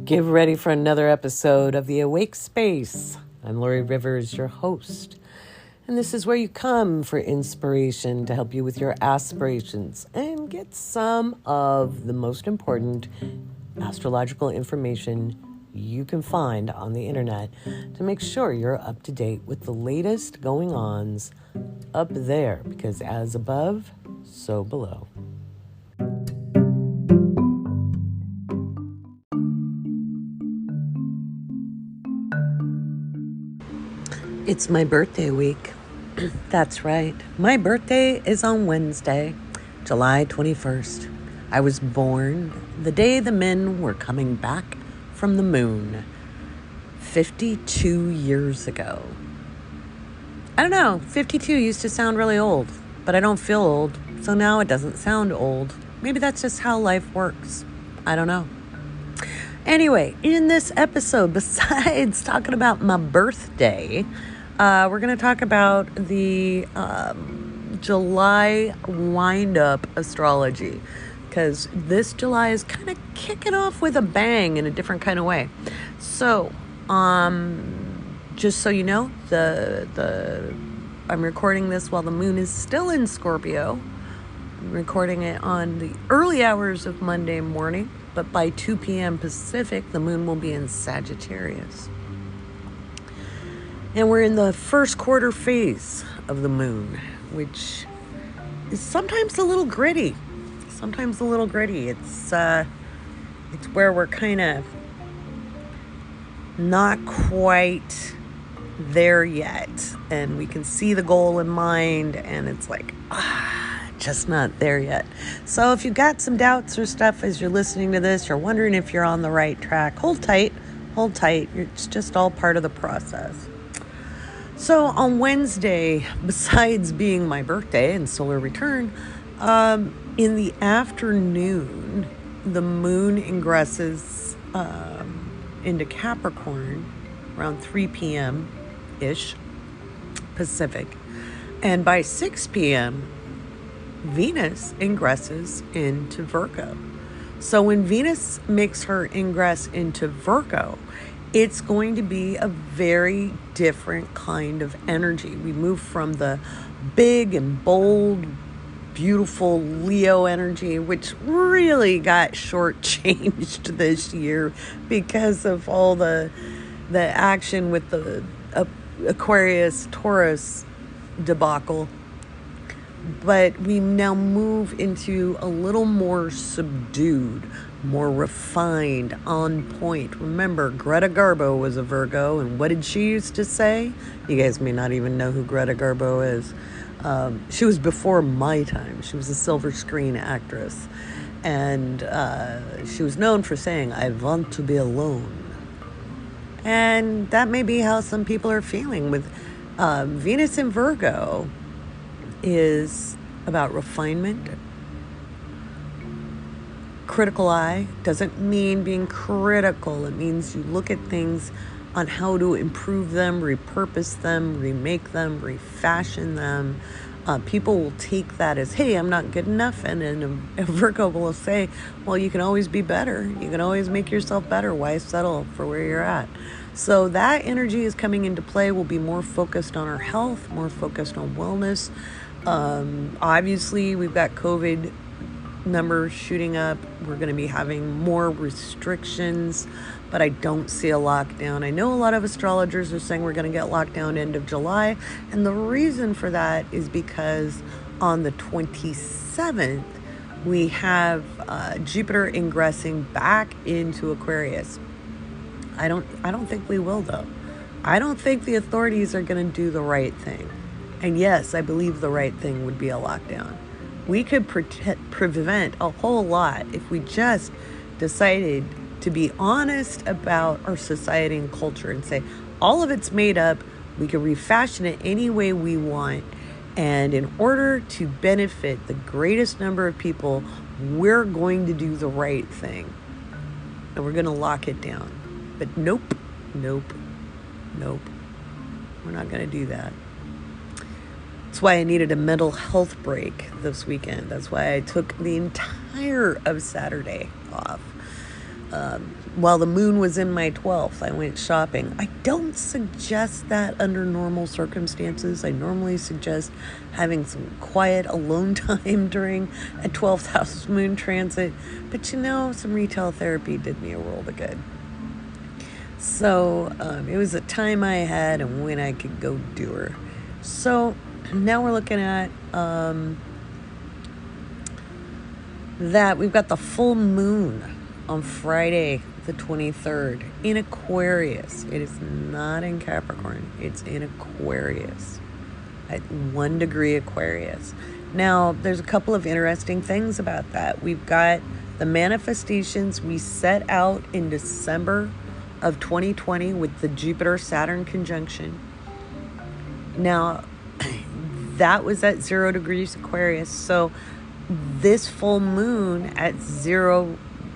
Get ready for another episode of The Awake Space. I'm Lori Rivers, your host. And this is where you come for inspiration to help you with your aspirations and get some of the most important astrological information you can find on the internet to make sure you're up to date with the latest going-ons up there, because as above, so below. It's my birthday week. That's right. My birthday is on Wednesday, July 21st. I was born the day the men were coming back from the moon 52 years ago. I don't know, 52 used to sound really old, but I don't feel old, so now it doesn't sound old. Maybe that's just how life works. I don't know. Anyway, in this episode, besides talking about my birthday, we're going to talk about the July wind-up astrology, because this July is kind of kicking off with a bang in a different kind of way. So, just so you know, I'm recording this while the moon is still in Scorpio. I'm recording it on the early hours of Monday morning, but by 2 p.m. Pacific, the moon will be in Sagittarius. And we're in the first quarter phase of the moon, which is sometimes a little gritty. It's where we're kind of not quite there yet. And we can see the goal in mind, and it's like, just not there yet. So if you've got some doubts or stuff as you're listening to this, you're wondering if you're on the right track, hold tight. It's just all part of the process. So on Wednesday, besides being my birthday and solar return, in the afternoon, the moon ingresses into Capricorn around 3 p.m.-ish Pacific. And by 6 p.m., Venus ingresses into Virgo. So when Venus makes her ingress into Virgo, it's going to be a very different kind of energy. We move from the big and bold, beautiful Leo energy, which really got shortchanged this year because of all the action with the Aquarius Taurus debacle. But we now move into a little more subdued, more refined, on point. Remember, Greta Garbo was a Virgo, and what did she used to say? You guys may not even know who Greta Garbo is. She was before my time. She was a silver screen actress, and she was known for saying, "I want to be alone." And that may be how some people are feeling with Venus in Virgo. Is about refinement. Critical eye doesn't mean being critical. It means you look at things on how to improve them, repurpose them, remake them, refashion them. People will take that as, hey, I'm not good enough. And then a Virgo will say, well, you can always be better. You can always make yourself better. Why settle for where you're at? So that energy is coming into play. We'll be more focused on our health, more focused on wellness. Obviously, we've got COVID numbers shooting up. We're going to be having more restrictions, but I don't see a lockdown. I know a lot of astrologers are saying we're going to get locked down end of July, and the reason for that is because on the 27th, we have Jupiter ingressing back into Aquarius. I don't think we will, though. I don't think the authorities are going to do the right thing. And yes, I believe the right thing would be a lockdown. We could prevent a whole lot if we just decided to be honest about our society and culture and say, all of it's made up, we can refashion it any way we want, and in order to benefit the greatest number of people, we're going to do the right thing. And we're going to lock it down. But nope. We're not going to do that. That's why I needed a mental health break this weekend. That's why I took the entire of Saturday off. while the moon was in my 12th, I went shopping. I don't suggest that under normal circumstances. I normally suggest having some quiet alone time during a 12th house moon transit. But some retail therapy did me a world of good. So it was a time I had and when I could go do her. So now we're looking at that we've got the full moon on Friday the 23rd in Aquarius. It is not in Capricorn. It's in Aquarius at 1 degree Aquarius. Now, there's a couple of interesting things about that. We've got the manifestations we set out in December of 2020 with the Jupiter-Saturn conjunction. Now, that was at 0 degrees Aquarius. So this full moon at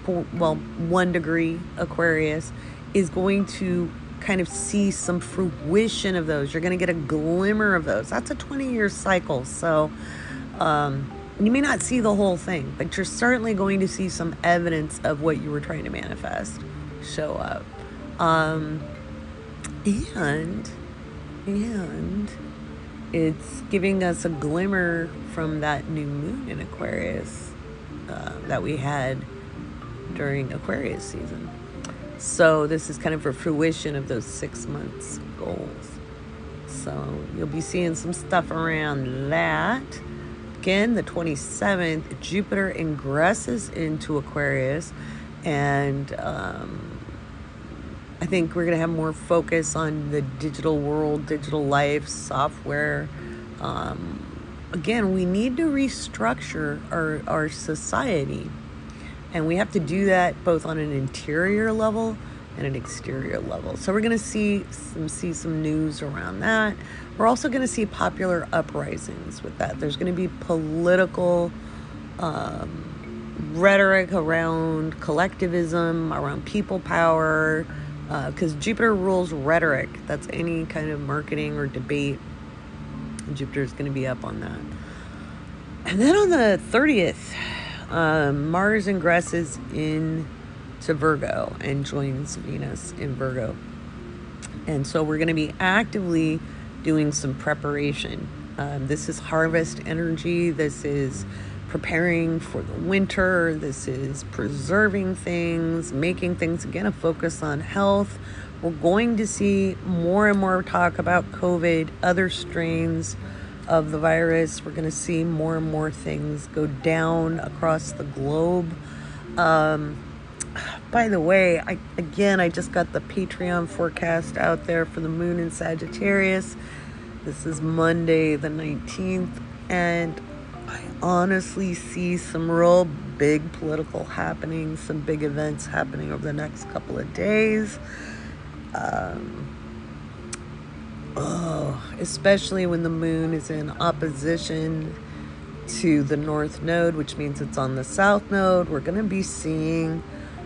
1 degree Aquarius is going to kind of see some fruition of those. You're going to get a glimmer of those. That's a 20-year cycle. So you may not see the whole thing, but you're certainly going to see some evidence of what you were trying to manifest show up. And it's giving us a glimmer from that new moon in Aquarius that we had during Aquarius season. So this is kind of a fruition of those 6 months goals. So you'll be seeing some stuff around that. Again, the 27th, Jupiter ingresses into Aquarius, and I think we're going to have more focus on the digital world, digital life, software. Again, we need to restructure our society. And we have to do that both on an interior level and an exterior level. So we're going to see some news around that. We're also going to see popular uprisings with that. There's going to be political rhetoric around collectivism, around people power, because Jupiter rules rhetoric. That's any kind of marketing or debate. Jupiter's going to be up on that. And then on the 30th, Mars ingresses into Virgo and joins Venus in Virgo. And so we're going to be actively doing some preparation. This is harvest energy. This is preparing for the winter. This is preserving things, making things, again, a focus on health. We're going to see more and more talk about COVID, other strains of the virus. We're going to see more and more things go down across the globe. By the way, I just got the Patreon forecast out there for the moon in Sagittarius. This is Monday the 19th, and I honestly see some real big political happenings, some big events happening over the next couple of days. Especially when the moon is in opposition to the North Node, which means it's on the South Node. We're going to be seeing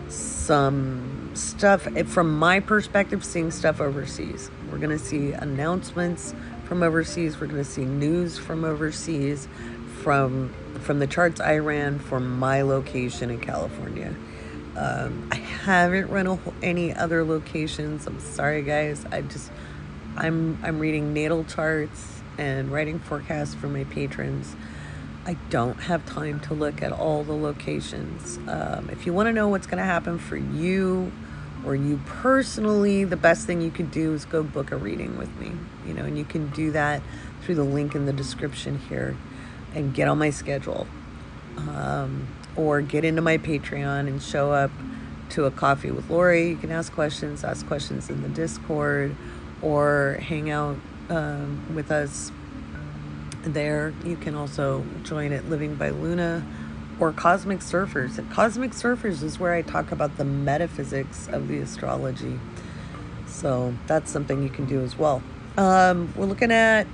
some stuff, from my perspective, seeing stuff overseas. We're going to see announcements from overseas. We're going to see news from overseas, from the charts I ran for my location in California. I haven't run any other locations. I'm sorry, guys. I'm reading natal charts and writing forecasts for my patrons. I don't have time to look at all the locations. If you want to know what's going to happen for you or you personally, the best thing you could do is go book a reading with me. And you can do that through the link in the description here and get on my schedule. Or get into my Patreon and show up to a coffee with Lori. You can ask questions in the Discord, or hang out with us there. You can also join at Living by Luna or Cosmic Surfers. And Cosmic Surfers is where I talk about the metaphysics of the astrology. So that's something you can do as well. We're looking at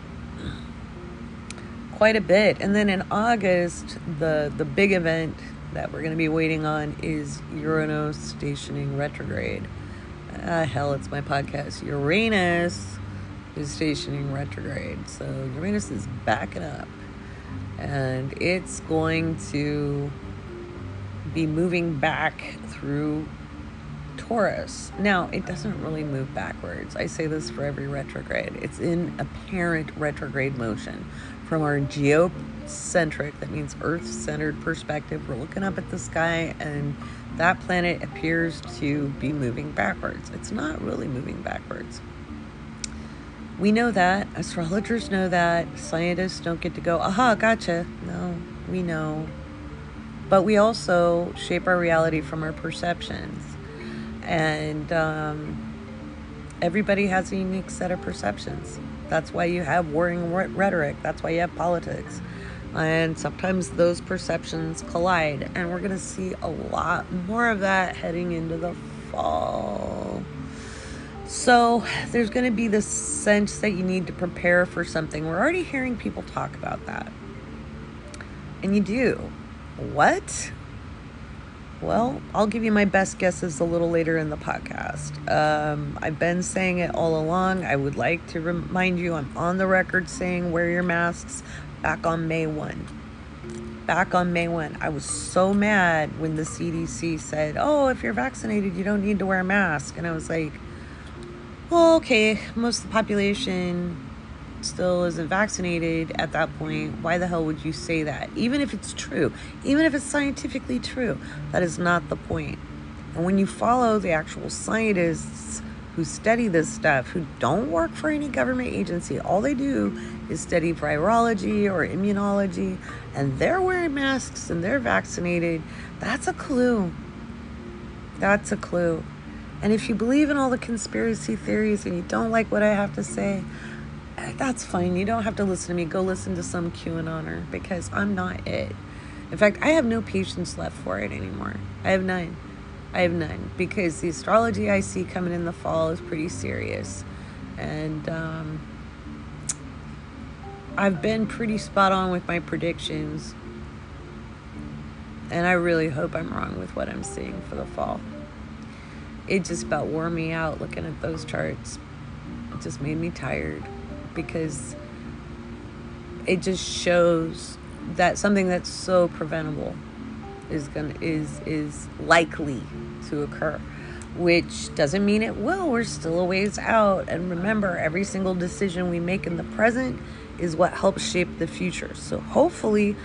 quite a bit. And then in August, the big event that we're going to be waiting on is Uranus stationing retrograde. Hell, it's my podcast. Uranus is stationing retrograde. So Uranus is backing up. And it's going to be moving back through Taurus. Now, it doesn't really move backwards. I say this for every retrograde. It's in apparent retrograde motion. From our geocentric, that means Earth-centered perspective, we're looking up at the sky and that planet appears to be moving backwards. It's not really moving backwards. We know that. Astrologers know that. Scientists don't get to go, aha, gotcha. No, we know. But we also shape our reality from our perceptions. And everybody has a unique set of perceptions. That's why you have warring rhetoric. That's why you have politics. And sometimes those perceptions collide. And we're going to see a lot more of that heading into the fall. So there's going to be this sense that you need to prepare for something. We're already hearing people talk about that. And you do. What? Well, I'll give you my best guesses a little later in the podcast. I've been saying it all along. I would like to remind you, I'm on the record saying wear your masks back on May 1. Back on May 1. I was so mad when the CDC said, oh, if you're vaccinated, you don't need to wear a mask. And I was like, well, okay, most of the population still isn't vaccinated at that point. Why the hell would you say that? Even if it's true, even if it's scientifically true, that is not the point. And when you follow the actual scientists who study this stuff, who don't work for any government agency, all they do is study virology or immunology, and they're wearing masks and they're vaccinated, that's a clue. That's a clue. And if you believe in all the conspiracy theories and you don't like what I have to say, that's fine. You don't have to listen to me. Go listen to some QAnoner, because I'm not it. In fact, I have no patience left for it anymore. I have none. Because the astrology I see coming in the fall is pretty serious. And I've been pretty spot on with my predictions. And I really hope I'm wrong with what I'm seeing for the fall. It just about wore me out looking at those charts. It just made me tired. Because it just shows that something that's so preventable is likely to occur, which doesn't mean it will. We're still a ways out. And remember, every single decision we make in the present is what helps shape the future. So hopefully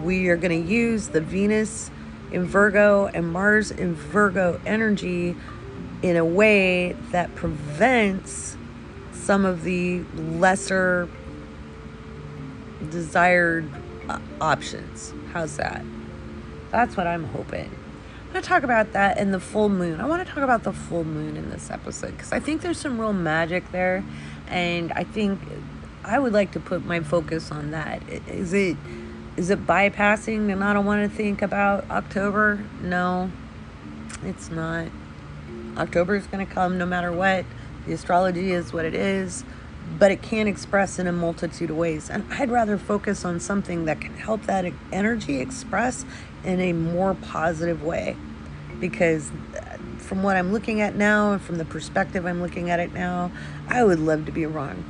we are going to use the Venus in Virgo and Mars in Virgo energy in a way that prevents some of the lesser desired options. How's that? That's what I'm hoping. I'm going to talk about that in the full moon. I want to talk about the full moon in this episode because I think there's some real magic there, and I think I would like to put my focus on that. Is it bypassing and I don't want to think about October? No, it's not. October is going to come no matter what. The astrology is what it is, but it can express in a multitude of ways. And I'd rather focus on something that can help that energy express in a more positive way. Because from what I'm looking at now and from the perspective I'm looking at it now, I would love to be wrong.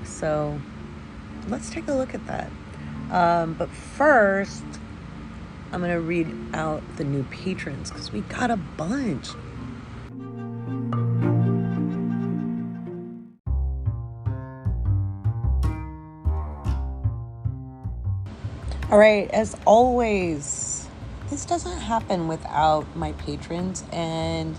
So let's take a look at that. But first, I'm going to read out the new patrons because we got a bunch. All right, as always, this doesn't happen without my patrons, and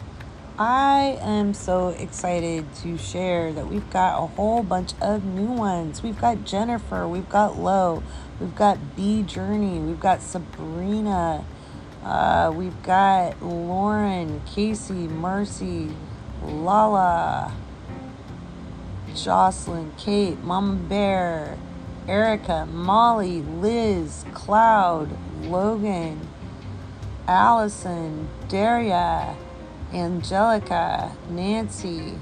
I am so excited to share that we've got a whole bunch of new ones. We've got Jennifer, we've got Lo, we've got B Journey, we've got Sabrina, we've got Lauren, Casey, Marcy, Lala, Jocelyn, Kate, Mama Bear, Erica, Molly, Liz, Cloud, Logan, Allison, Daria, Angelica, Nancy,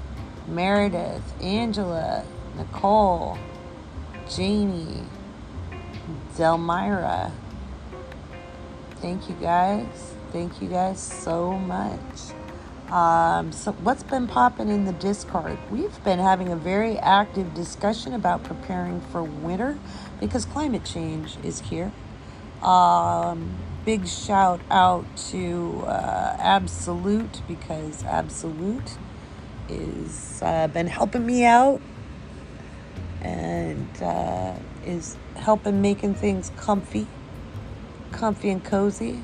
Meredith, Angela, Nicole, Jamie, Delmira. Thank you guys. Thank you guys so much. So what's been popping in the Discord? We've been having a very active discussion about preparing for winter because climate change is here. big shout out to Absolute, because Absolute is been helping me out and is helping making things comfy and cozy.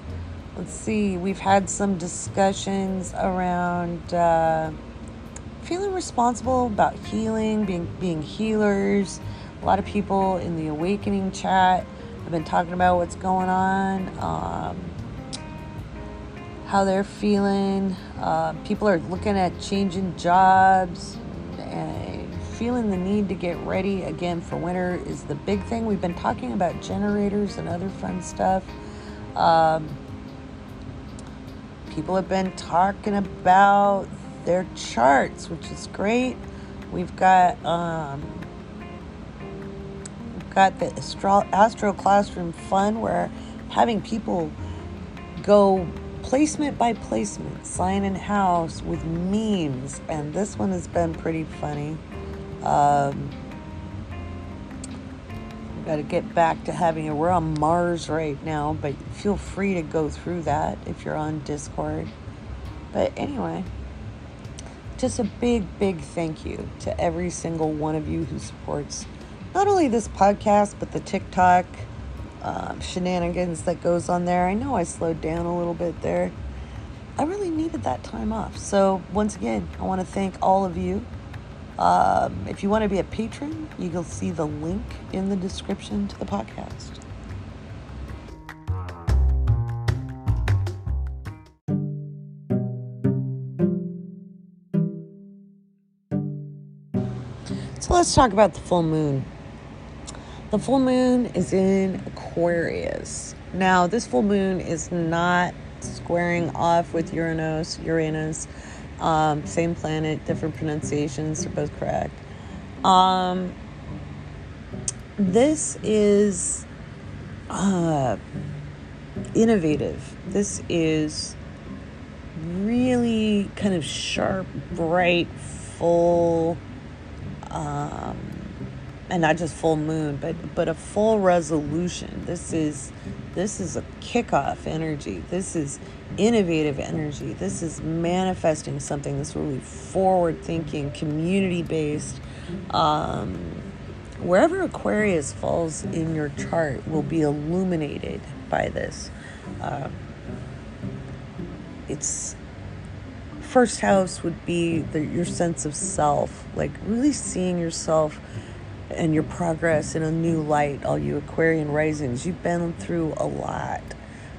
Let's see, we've had some discussions around feeling responsible about healing, being healers. A lot of people in the awakening chat have been talking about what's going on, how they're feeling. People are looking at changing jobs and feeling the need to get ready again for winter is the big thing. We've been talking about generators and other fun stuff. People have been talking about their charts, which is great. We've got the Astro Classroom Fun, where having people go placement by placement, sign and house with memes, and this one has been pretty funny. We've got to get back to having it. We're on Mars right now, but feel free to go through that if you're on Discord. But anyway, just a big thank you to every single one of you who supports not only this podcast, but the TikTok shenanigans that goes on there. I know I slowed down a little bit there. I really needed that time off. So once again, I want to thank all of you. If you want to be a patron, you'll see the link in the description to the podcast. So let's talk about the full moon. The full moon is in Aquarius. Now, this full moon is not squaring off with Uranus. Same planet, different pronunciations, they're both correct. This is innovative. This is really kind of sharp, bright, full, and not just full moon, but a full resolution. This is a kickoff energy. This is innovative energy. This is manifesting something that's really forward-thinking, community-based. Wherever Aquarius falls in your chart will be illuminated by this. Its first house would be your sense of self, like really seeing yourself and your progress in a new light. All you Aquarian risings, you've been through a lot.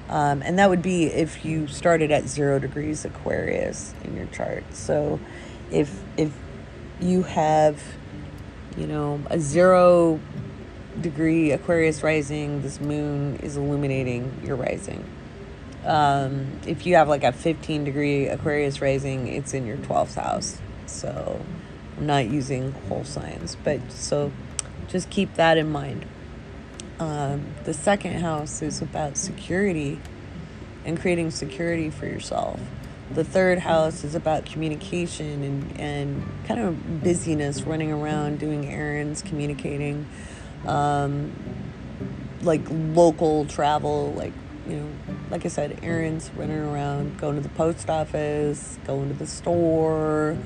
And that would be if you started at 0 degrees Aquarius in your chart. So if you have, a 0 degree Aquarius rising, this moon is illuminating your rising. If you have like a 15 degree Aquarius rising, it's in your 12th house. So I'm not using whole signs, but so just keep that in mind. The second house is about security and creating security for yourself. The third house is about communication and kind of busyness, running around, doing errands, communicating, like local travel, like I said, errands, running around, going to the post office, going to the store,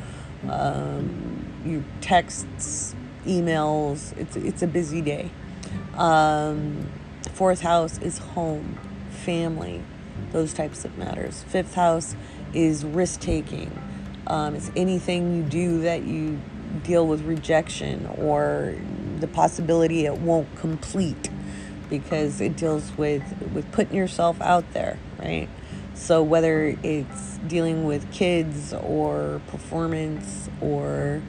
your texts, emails. It's a busy day. Fourth house is home, family, those types of matters. Fifth house is risk-taking. It's anything you do that you deal with rejection or the possibility it won't complete, because it deals with putting yourself out there, right? So whether it's dealing with kids or performance or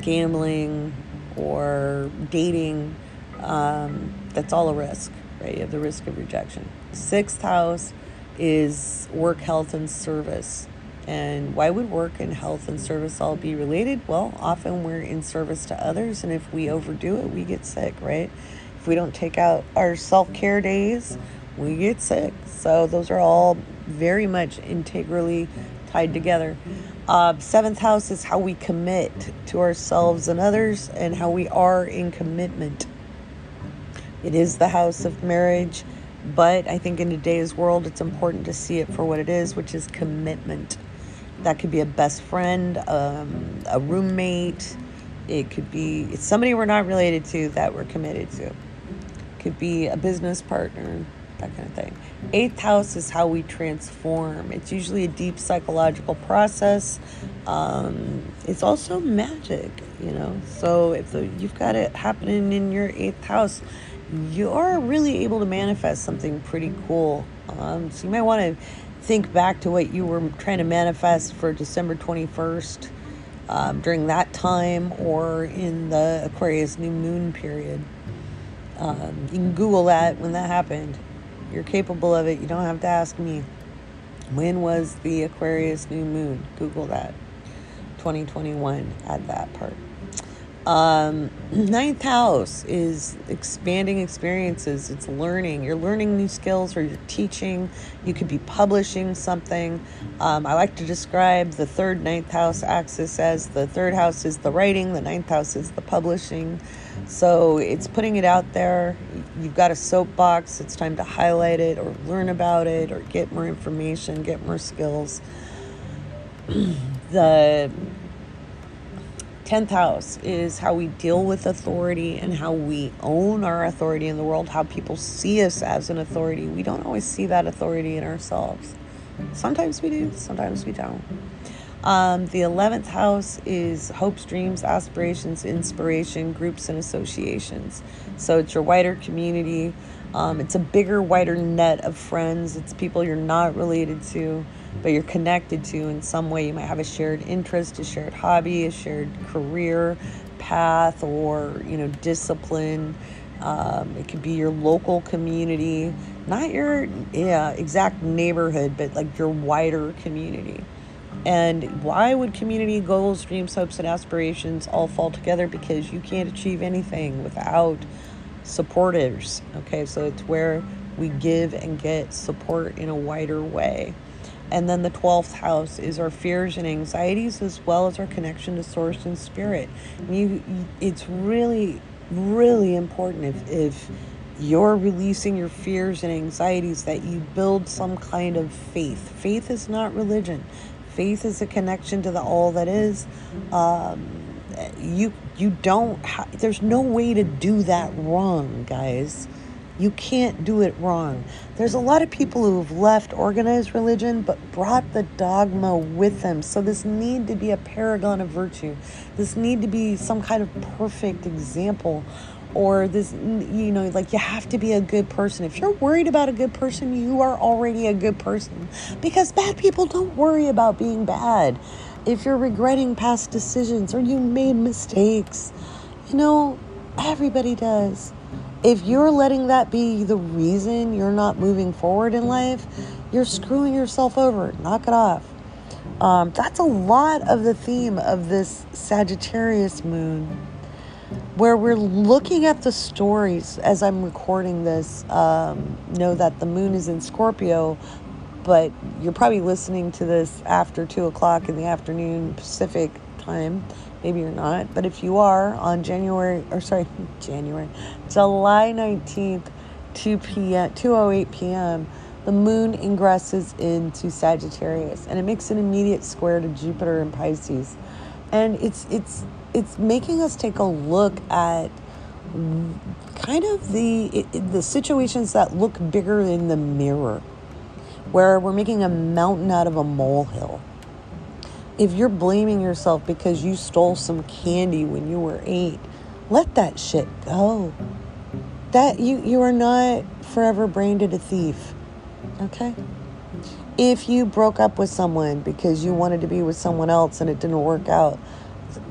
gambling or dating, that's all a risk, right? You have the risk of rejection. Sixth house is work, health, and service. And why would work and health and service all be related? Well, often we're in service to others, and if we overdo it, we get sick, right? If we don't take out our self-care days, we get sick. So those are all very much integrally tied together. Seventh house is how we commit to ourselves and others and how we are in commitment. It is the house of marriage But I think in today's world, it's important to see it for what it is, which is commitment. That could be a best friend, a roommate. It could be it's somebody we're not related to that we're committed to. It could be a business partner, that kind of thing. Eighth house is how we transform. It's usually a deep psychological process. It's also magic, So if you've got it happening in your eighth house, you're really able to manifest something pretty cool. So you might want to think back to what you were trying to manifest for December 21st during that time, or in the Aquarius new moon period. You can Google that when that happened. You're capable of it. You don't have to ask me. When was the Aquarius new moon? Google that. 2021. Add that part. Ninth house is expanding experiences. It's learning. You're learning new skills, or you're teaching. You could be publishing something. I like to describe the third ninth house axis as the third house is the writing, the ninth house is the publishing. So it's putting it out there. You've got a soapbox. It's time to highlight it or learn about it or get more information, get more skills. The 10th house is how we deal with authority and how we own our authority in the world, how people see us as an authority. We don't always see that authority in ourselves. Sometimes we do, sometimes we don't. The 11th house is hopes, dreams, aspirations, inspiration, groups, and associations. So it's your wider community. It's a bigger, wider net of friends. It's people you're not related to, but you're connected to in some way. You might have a shared interest, a shared hobby, a shared career path, or, discipline. It could be your local community, not your exact neighborhood, but like your wider community. And why would community goals, dreams, hopes, and aspirations all fall together? Because you can't achieve anything without supporters. Okay, so it's where we give and get support in a wider way. And then the 12th house is our fears and anxieties, as well as our connection to source and spirit. It's really, really important if you're releasing your fears and anxieties that you build some kind of faith. Faith is not religion. Faith is a connection to the all that is. There's no way to do that wrong, guys. You can't do it wrong. There's a lot of people who have left organized religion but brought the dogma with them. So this need to be a paragon of virtue. This need to be some kind of perfect example. Or this, like you have to be a good person. If you're worried about a good person, you are already a good person. Because bad people don't worry about being bad. If you're regretting past decisions or you made mistakes, everybody does. If you're letting that be the reason you're not moving forward in life, you're screwing yourself over. Knock it off. That's a lot of the theme of this Sagittarius moon, where we're looking at the stories. As I'm recording this, know that the moon is in Scorpio, but you're probably listening to this after 2:00 in the afternoon Pacific time. Maybe you're not, but if you are, on July 19th, 2:08 p.m., the moon ingresses into Sagittarius, and it makes an immediate square to Jupiter in Pisces. And it's making us take a look at kind of the situations that look bigger in the mirror, where we're making a mountain out of a molehill. If you're blaming yourself because you stole some candy when you were 8, let that shit go. That you are not forever branded a thief. Okay? If you broke up with someone because you wanted to be with someone else and it didn't work out,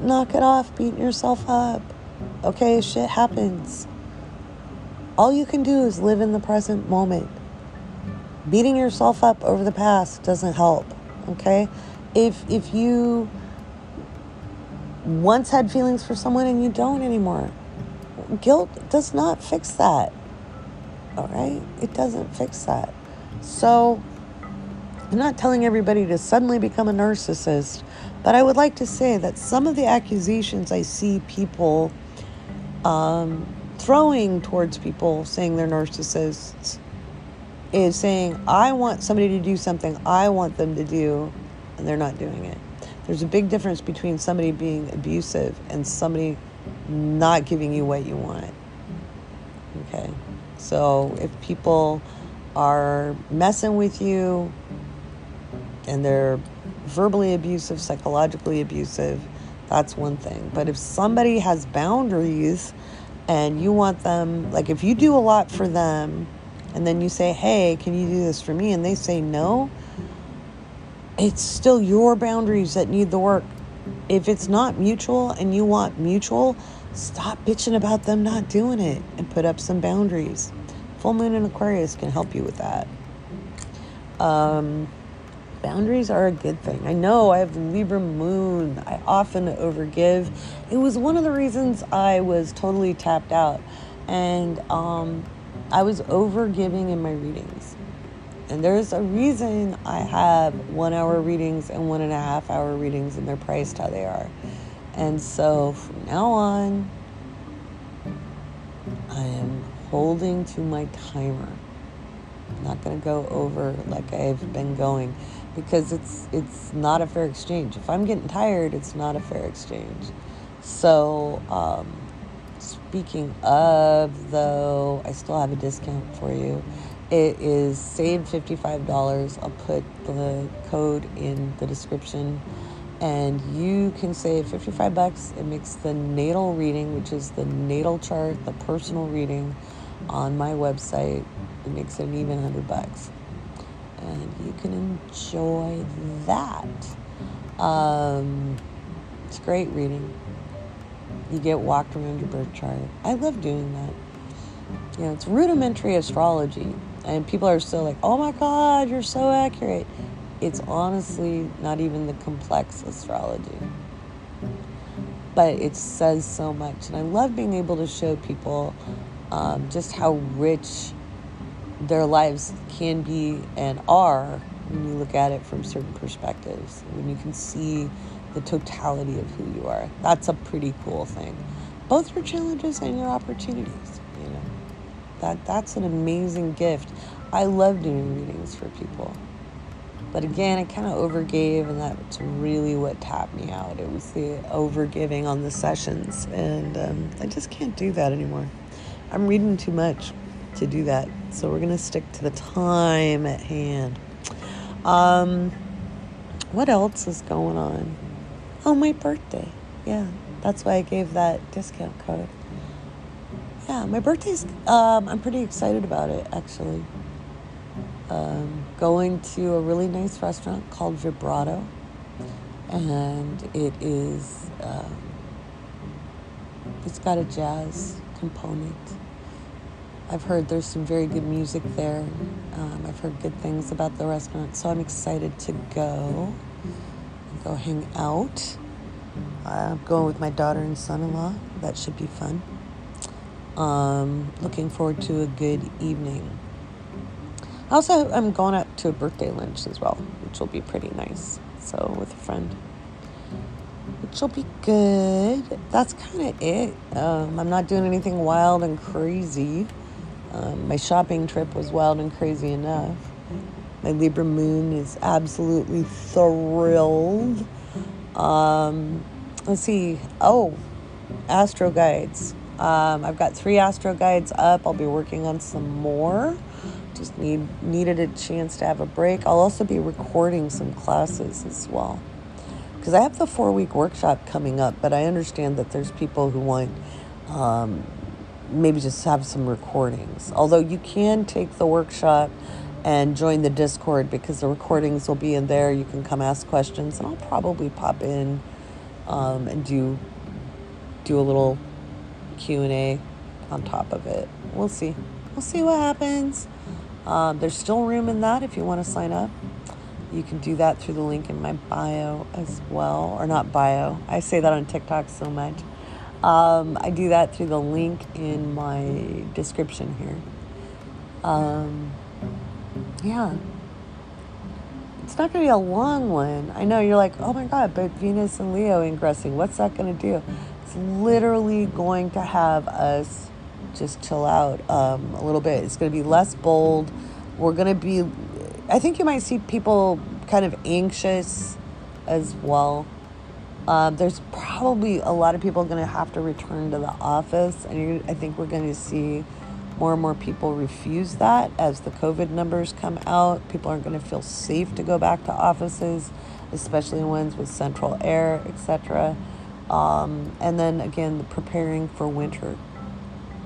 knock it off, beating yourself up. Okay, shit happens. All you can do is live in the present moment. Beating yourself up over the past doesn't help. Okay? If you once had feelings for someone and you don't anymore, guilt does not fix that. All right? It doesn't fix that. So I'm not telling everybody to suddenly become a narcissist, but I would like to say that some of the accusations I see people throwing towards people saying they're narcissists is saying, I want somebody to do something I want them to do, and they're not doing it. There's a big difference between somebody being abusive and somebody not giving you what you want. Okay? So if people are messing with you and they're verbally abusive, psychologically abusive, that's one thing. But if somebody has boundaries and you want them, like if you do a lot for them and then you say, hey, can you do this for me? And they say no, it's still your boundaries that need the work. If it's not mutual and you want mutual, stop bitching about them not doing it and put up some boundaries. Full moon in Aquarius can help you with that. Boundaries are a good thing. I know I have Libra moon. I often overgive. It was one of the reasons I was totally tapped out. And I was overgiving in my readings. And there's a reason I have 1 hour readings and 1.5 hour readings, and they're priced how they are. And so from now on, I am holding to my timer. I'm not going to go over like I've been going, because it's not a fair exchange. If I'm getting tired, it's not a fair exchange. So speaking of, though, I still have a discount for you. It is save $55. I'll put the code in the description, and you can save $55. It makes the natal reading, which is the natal chart, the personal reading on my website, it makes it an even $100. And you can enjoy that. It's a great reading. You get walked around your birth chart. I love doing that. You know, it's rudimentary astrology. And people are still like, oh my God, you're so accurate. It's honestly not even the complex astrology. But it says so much. And I love being able to show people just how rich their lives can be and are when you look at it from certain perspectives. When you can see the totality of who you are. That's a pretty cool thing. Both your challenges and your opportunities, you know. That's an amazing gift. I love doing readings for people. But again, I kind of overgave, and that's really what tapped me out. It was the overgiving on the sessions, and I just can't do that anymore. I'm reading too much to do that, so we're going to stick to the time at hand. What else is going on? Oh, my birthday. Yeah, that's why I gave that discount code. Yeah, my birthday's, I'm pretty excited about it, actually. Going to a really nice restaurant called Vibrato, and it is, it's got a jazz component. I've heard there's some very good music there. I've heard good things about the restaurant, so I'm excited to go hang out. I'm going with my daughter and son-in-law. That should be fun. Looking forward to a good evening. Also, I'm going out to a birthday lunch as well, which will be pretty nice. So, with a friend, which will be good. That's kind of it. I'm not doing anything wild and crazy. My shopping trip was wild and crazy enough. My Libra moon is absolutely thrilled. Let's see. Oh, Astro Guides. I've got 3 Astro Guides up. I'll be working on some more. Just needed a chance to have a break. I'll also be recording some classes as well, because I have the 4-week workshop coming up, but I understand that there's people who want maybe just have some recordings. Although you can take the workshop and join the Discord, because the recordings will be in there. You can come ask questions, and I'll probably pop in and do a little Q&A on top of it. We'll see. We'll see what happens. There's still room in that if you want to sign up. You can do that through the link in my bio as well. Or not bio. I say that on TikTok so much. I do that through the link in my description here. Yeah. It's not going to be a long one. I know you're like, oh my God, but Venus and Leo ingressing, what's that going to do? It's literally going to have us just chill out a little bit. It's going to be less bold, We're going to be, I think you might see people kind of anxious as well. There's probably a lot of people going to have to return to the office, and I think we're going to see more and more people refuse that as the COVID numbers come out. People aren't going to feel safe to go back to offices, especially ones with central air, etc. And then again, preparing for winter.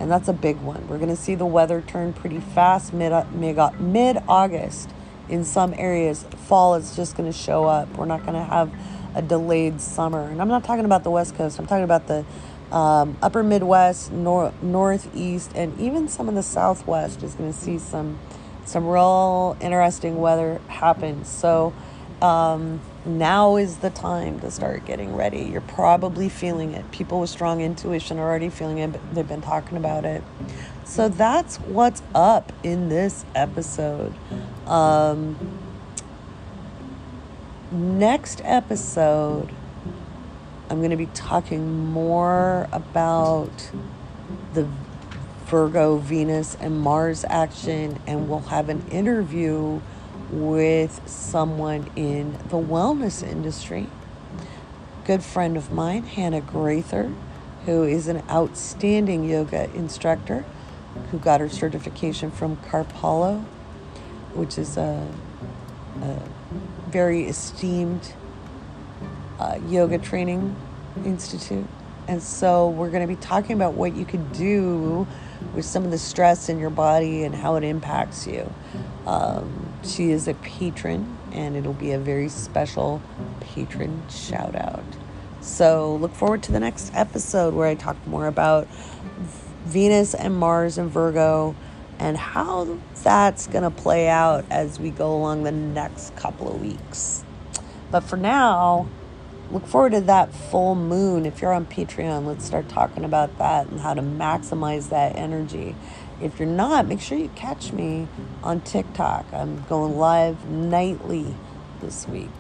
And that's a big one. We're going to see the weather turn pretty fast mid-August. In some areas, fall is just going to show up. We're not going to have a delayed summer. And I'm not talking about the West Coast. I'm talking about the upper Midwest, Northeast, and even some of the Southwest is going to see some real interesting weather happen. So now is the time to start getting ready. You're probably feeling it. People with strong intuition are already feeling it, but they've been talking about it. So that's what's up in this episode. Next episode, I'm going to be talking more about the Virgo, Venus, and Mars action, and we'll have an interview with someone in the wellness industry. Good friend of mine, Hannah Grather, who is an outstanding yoga instructor who got her certification from Karpalo, which is a very esteemed yoga training institute. And so we're going to be talking about what you could do with some of the stress in your body and how it impacts you. She is a patron, and it'll be a very special patron shout out. So look forward to the next episode where I talk more about Venus and Mars and Virgo and how that's going to play out as we go along the next couple of weeks. But for now, look forward to that full moon. If you're on Patreon, let's start talking about that and how to maximize that energy. If you're not, make sure you catch me on TikTok. I'm going live nightly this week.